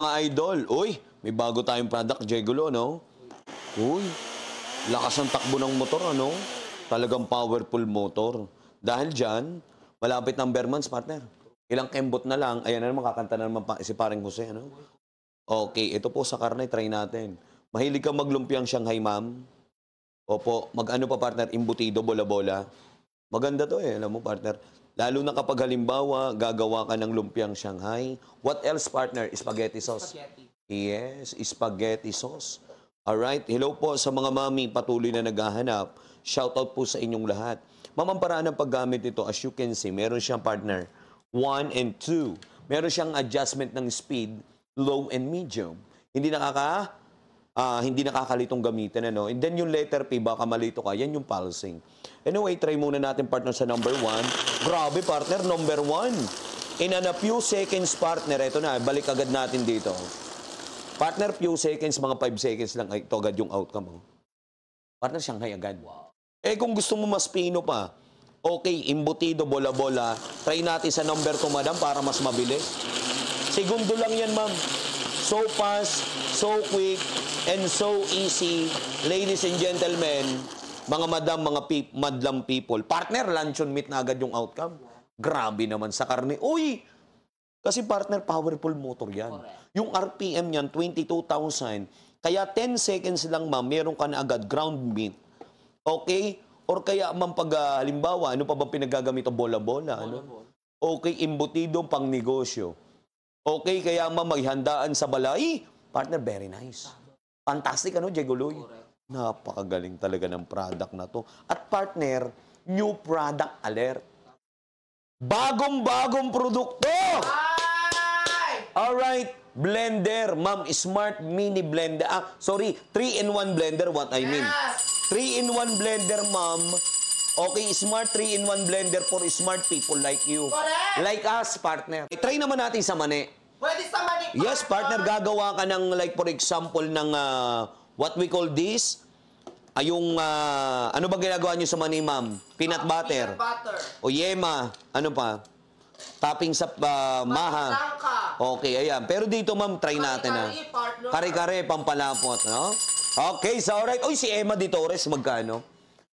Mga idol, uy, may bago tayong product, Jegulo, no? Uy, lakas ng takbo ng motor, ano? Talagang powerful motor. Dahil dyan, malapit ng bare months, partner. Ilang kembot na lang, ayan na naman, kakanta na naman si paring Jose, ano? Okay, ito po sa karne, try natin. Mahilig ka maglumpiang Shanghai, ma'am? Opo, mag-ano pa, partner? Imbutido, bola-bola. Maganda to eh, alam mo, partner. Lalo na kapag halimbawa, gagawa ka ng lumpiang Shanghai. What else, partner? Spaghetti sauce. Spaghetti. Yes, spaghetti sauce. Alright, hello po sa mga mami patuloy na naghahanap. Shoutout po sa inyong lahat. Ma'am, ang paraan ng paggamit nito, as you can see, meron siyang partner 1 and 2. Meron siyang adjustment ng speed, low and medium. Hindi nakakalitong gamitin, ano? And then yung letter P, baka malito ka, yan yung pulsing. Anyway, try muna natin, partner, sa number 1. Grabe, partner, number 1. In a few seconds, partner, ito na, balik agad natin dito. Partner, few seconds, mga 5 seconds lang, ito agad yung outcome. Oh. Partner, Shanghai agad. Eh, kung gusto mo mas pino pa, okay, imbutido, bola-bola, try natin sa number 2, madam, para mas mabilis. Segundo lang yan, ma'am. So fast, so quick, and so easy. Ladies and gentlemen, mga madam, mga madlam people, partner, luncheon meat na agad yung outcome. Grabe naman sa karne. Uy! Kasi partner, powerful motor yan. Yung RPM yan, 22,000. Kaya 10 seconds lang, ma'am, meron ka na agad ground meat. Okay? Or kaya, ma'am, pag halimbawa, ano pa ba pinagagamit o bola-bola? Ano? Okay, imbutido pang negosyo. Okay, kaya ma'am, maghandaan sa balay. Partner, very nice. Fantastic, ano, Jeguloy? Napakagaling talaga ng product na to. At partner, new product alert. Bagong-bagong produkto! Alright, blender, ma'am, smart mini blender. 3-in-1 blender, what I mean. 3-in-1 blender, ma'am. Okay, smart 3-in-1 blender for smart people like you. Correct. Like us, partner. Try naman natin sa mani. Pwede sa mani. Yes, partner, gagawa ka ng, like, for example, ng what we call this. Ano ba ginagawa nyo sa mani, ma'am? Peanut butter. Peanut butter. O yema. Ano pa? Topping sa maha. Matangka. Okay, ayan. Pero dito, ma'am, try natin. Kare-kare, partner. Kare-kare, pampalapot. No? Okay, so alright. Uy, si Emma Di Torres, magkano?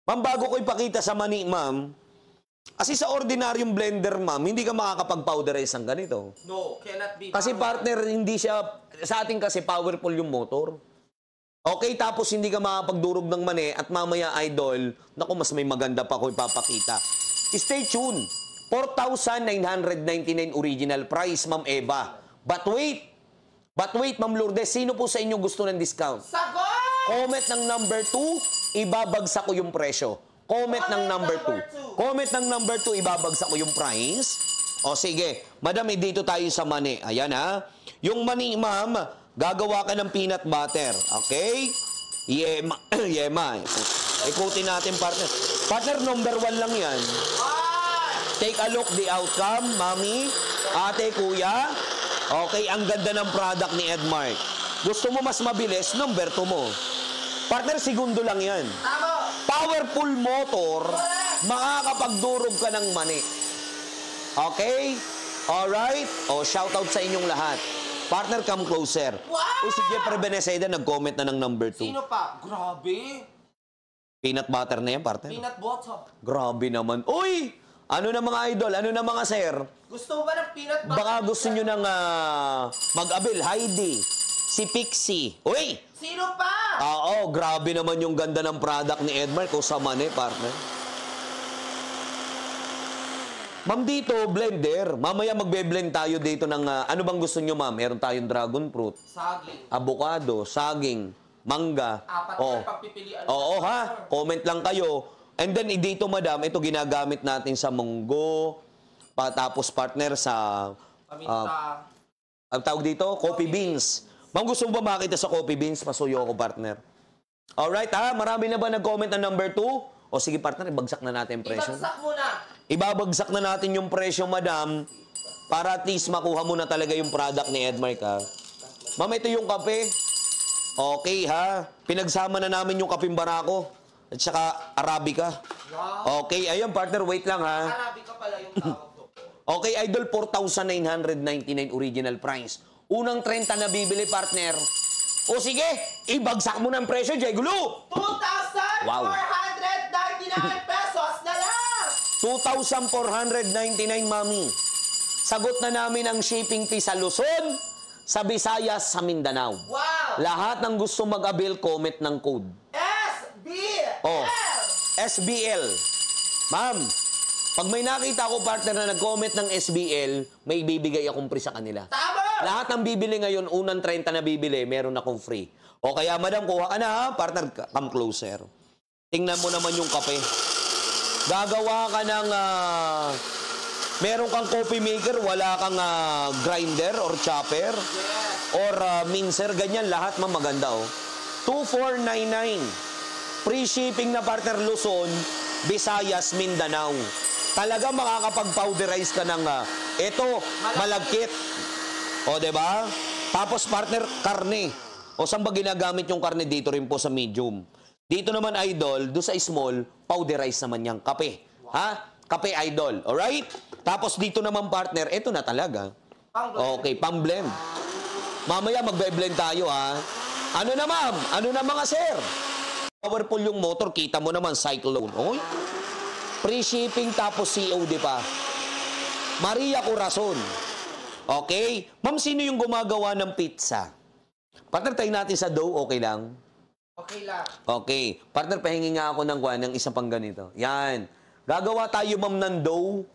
Ma'am, bago ko ipakita sa mani, ma'am, kasi sa ordinaryong blender, ma'am, hindi ka makakapag-powderize ang ganito. No, cannot be. Kasi partner, hindi siya, sa atin kasi powerful yung motor. Okay, tapos hindi ka makapagdurog ng mani at mamaya, idol, naku, mas may maganda pa ko ipapakita. Stay tuned. 4,999 original price, Ma'am Eva. But wait, Ma'am Lourdes, sino po sa inyo gusto ng discount? Sagot! Comment ng number 2, ibabagsak ko yung presyo. Comment ng number 2. Comment ng number 2, ibabagsak ko yung price. O sige, madam, dito tayo sa mani. Ayan ha. Yung mani, ma'am, gagawa ka ng peanut butter. Okay? Yema. Yema. Ikutin natin, partner. Partner, number 1 lang yan. Take a look the outcome, mami, ate, kuya. Okay, ang ganda ng product ni Edmark. Gusto mo mas mabilis, number 2 mo. Partner, segundo lang yan. Tama. Powerful motor, makakapagdurog ka ng mani. Okay? Alright? O, shoutout sa inyong lahat. Partner, come closer. Wow! O, si Jeffrey Beneseda, nag-comment na ng number 2. Sino pa? Grabe. Peanut butter na yan, partner. Peanut butter. Grabe naman. Uy! Ano na mga idol? Ano na mga sir? Gusto mo ba ng peanut butter? Baka gusto nyo ng mag-abil. Heidi. Si Pixie. Uy! Sino pa? Oo, grabe naman yung ganda ng product ni Edmark. O sa mani, partner. Ma'am, dito, blender. Mamaya magbe-blend tayo dito ng ano bang gusto nyo, ma'am? Meron tayong dragon fruit, Saging. avocado, saging, mangga. Apat na pagpipilian. Oo ha, comment lang kayo. And then dito, madam, ito ginagamit natin sa munggo, tapos partner sa Paminta. ang tawag dito, coffee beans. Ma'am, gusto mo ba makita sa coffee beans? Pasuyo ako, partner. Alright ha, marami na ba nag-comment na number 2? O sige, partner, ibagsak na natin yung presyo. Ibagsak muna. Ibabagsak na natin yung presyo, madam, para at least makuha mo na talaga yung product ni Edmark, ha? Ma'am, ito yung kape. Okay, ha? Pinagsama na namin yung kapeng barako at saka Arabica. Wow. Okay, ayun, partner, wait lang, ha? Arabica pala yung tawag to. Okay, idol, 4,999 original price. Unang 30 na bibili, partner. O sige, ibagsak mo ng presyo, Jay Gulo. 2,499 pesos na lang! 2,499, mami. Sagot na namin ang shipping fee sa Luzon, sa Visayas, sa Mindanao. Wow! Lahat ng gusto mag-avail, comment ng code. SBL! Oh, SBL. Ma'am, pag may nakita ko partner na nag-comment ng SBL, may bibigay akong free sa kanila. Tama! Lahat ng bibili ngayon, unang 30 na bibili, meron akong free. O kaya, madam, kuha ka na ha, partner, come closer. Tingnan mo naman yung kape. Gagawa ka ng, meron kang coffee maker, wala kang grinder or chopper, or mincer, ganyan, lahat maganda, oh. 2,499. Free shipping na partner, Luzon, Visayas, Mindanao. Talaga makakapag-powderize ka ng, eto, malagkit. O, diba? Tapos, partner, karne. O, saan ba ginagamit yung karne? Dito rin po sa medium. Dito naman, idol, do sa small, powderize naman yung kape. Ha? Kape, idol. Alright? Tapos, dito naman, partner, eto na talaga. Okay, pang-blend. Mamaya, magbe-blend tayo, ha? Ano na, ma'am? Ano na, mga sir? Powerful yung motor. Kita mo naman, Cyclone. Oy? Free shipping, tapos COD pa. Maria Corazon. Okay? Ma'am, sino yung gumagawa ng pizza? Partner, tayo natin sa dough, okay lang? Okay lang. Okay. Partner, pahingi nga ako ng isang pang ganito. Yan. Gagawa tayo, ma'am, ng dough.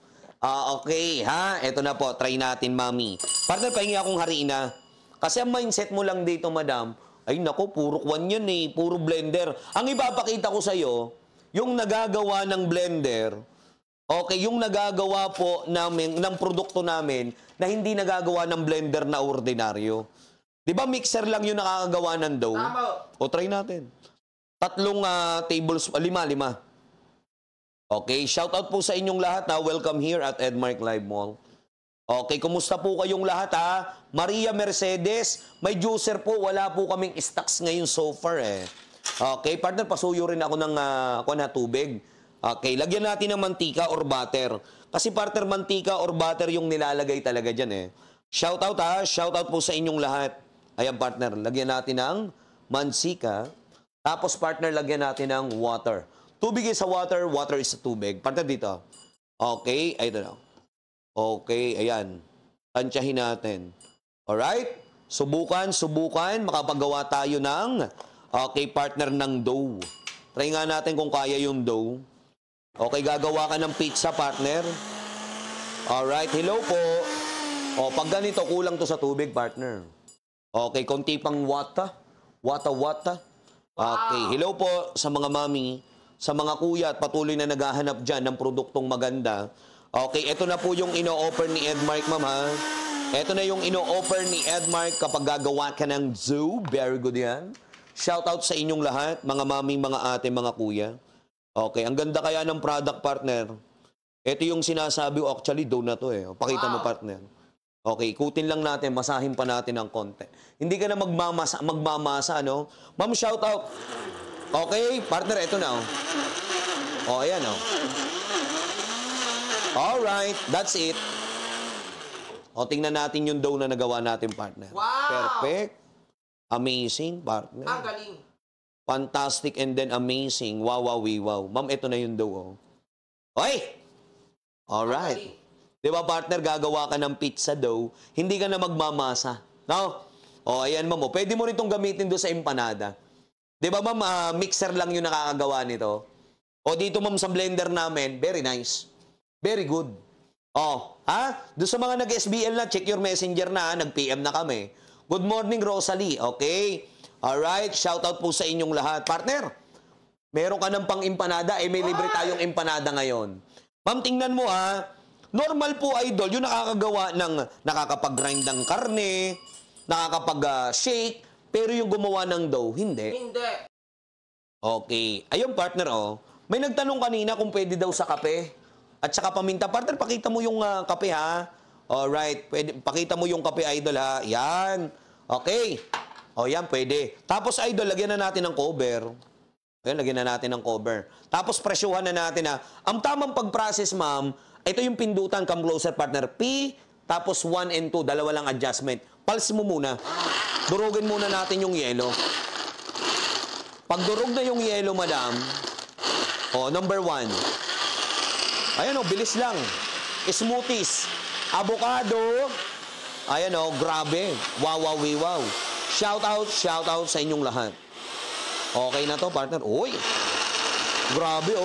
Okay, ha? Ito na po, try natin, mami. Partner, pahingi akong harina. Kasi ang mindset mo lang dito, madam, ay nako, puro kwan yan eh, puro blender. Ang ipapakita ko sa'yo, yung nagagawa ng blender, okay, yung nagagawa po namin, ng produkto namin, na hindi nagagawa ng blender na ordinaryo. Di ba mixer lang yung nakakagawa ng dough? Tama. O, try natin. 3 tables, 5. Okay, shout out po sa inyong lahat na welcome here at Edmark Live Mall. Okay, kumusta po kayong lahat ha? Maria Mercedes, may juicer po, wala po kaming stocks ngayon so far eh. Okay, partner, pasuyo rin ako ng tubig. Okay, lagyan natin ng mantika or butter. Kasi partner, mantika or butter yung nilalagay talaga dyan eh. Shout out ha, shout out po sa inyong lahat. Ayan partner, lagyan natin ng mansika. Tapos partner, lagyan natin ng water. Tubig is sa water, water is sa tubig. Partner dito. Okay, ay ito na. Okay, ayan. Tansyahin natin. Alright? Subukan, makapagawa tayo ng partner ng dough. Try nga natin kung kaya yung dough. Okay, gagawa ka ng pizza, partner. Alright, hello po. O, pag ganito, kulang to sa tubig, partner. Okay, konti pang wata. Wata. Okay, hello po sa mga mami, sa mga kuya at patuloy na naghahanap dyan ng produktong maganda. Okay, ito na po yung ino-offer ni Edmark, ma'am, ha? Ito na yung ino-offer ni Edmark kapag gagawa ka ng zoo. Very good yan. Shout out sa inyong lahat, mga mami, mga ate, mga kuya. Okay, ang ganda kaya ng product, partner. Ito yung sinasabi ko, actually, dough na to eh. Pakita mo, partner. Okay, ikutin lang natin, masahin pa natin ng konti. Hindi ka na magmamasa, ano? Ma'am, shout out. Okay, partner, ito na, oh. Oh, ayan, oh. Alright, that's it. O, tingnan natin yung dough na nagawa natin, partner. Wow! Perfect. Amazing, partner. Ang galing. Fantastic and then amazing. Wow. Ma'am, ito na yung dough, oh. Oy! Alright. Di ba, partner, gagawa ka ng pizza dough, hindi ka na magmamasa. No? O, ayan, ma'am. Pwede mo rin itong gamitin doon sa empanada. Di ba, ma'am, mixer lang yung nakakagawa nito. O, dito, ma'am, sa blender namin, very nice. Very good. Oh, ha? Doon sa mga nag-SBL na, check your messenger na, nag-PM na kami. Good morning, Rosalie. Okay? Alright, shout out po sa inyong lahat. Partner, meron ka ng pang-empanada, may libre tayong empanada ngayon. Ma'am, tingnan mo ha, normal po, idol, yung nakakagawa ng, nakakapag-grind ng karne, nakakapag-shake, pero yung gumawa ng dough, hindi. Hindi. Okay. Ayun, partner, oh. May nagtanong kanina kung pwede daw sa kape. At saka paminta. Partner, pakita mo yung kape, ha? Alright. Pwede, pakita mo yung kape, idol, ha? Yan. Okay. O, yan, pwede. Tapos, idol, lagyan na natin ng cover. Ayan, lagyan na natin ng cover. Tapos, presyuhan na natin, ha? Ang tamang pag-process, ma'am, ito yung pindutan, come closer, partner. P, Tapos 1 and 2, dalawa lang adjustment. Pulse mo muna. Durugin muna natin yung yelo. Pag durog na yung yelo, madam, number 1. Ayan bilis lang. Smoothies. Avocado. Ayan grabe. Wow, wow, wow. Shout out sa inyong lahat. Okay na to, partner. Uy. Grabe,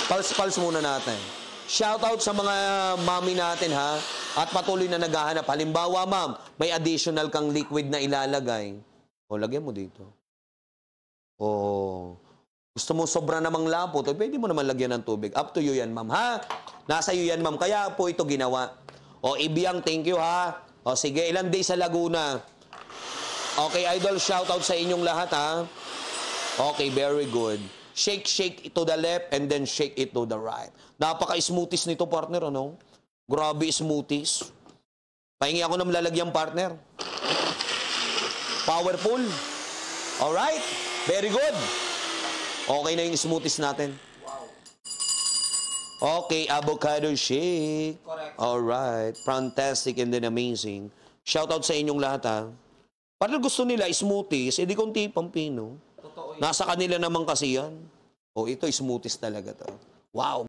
Pulse muna natin. Shout out sa mga mami natin, ha? At patuloy na naghahanap. Halimbawa, ma'am, may additional kang liquid na ilalagay. Lagyan mo dito. Gusto mo sobra namang lapot, pwede mo naman lagyan ng tubig. Up to you yan, ma'am, ha? Nasa iyo yan, ma'am. Kaya po ito ginawa. Ibiyang, thank you, ha? Sige, ilang days sa Laguna. Okay, idol, shout out sa inyong lahat, ha? Okay, very good. Shake it to the left and then shake it to the right. Napaka-smoothies nito, partner, Grabe, smoothies. Pahingi ako ng lalagyan, partner. Powerful. Alright, very good. Okay na yung smoothies natin. Okay, avocado shake. Correct. Alright, fantastic and then amazing. Shout out sa inyong lahat, ha? Parang gusto nila smoothies, edi konti pampino. Totoo yun. Nasa kanila naman kasi yan. Ito smoothies talaga to. Wow.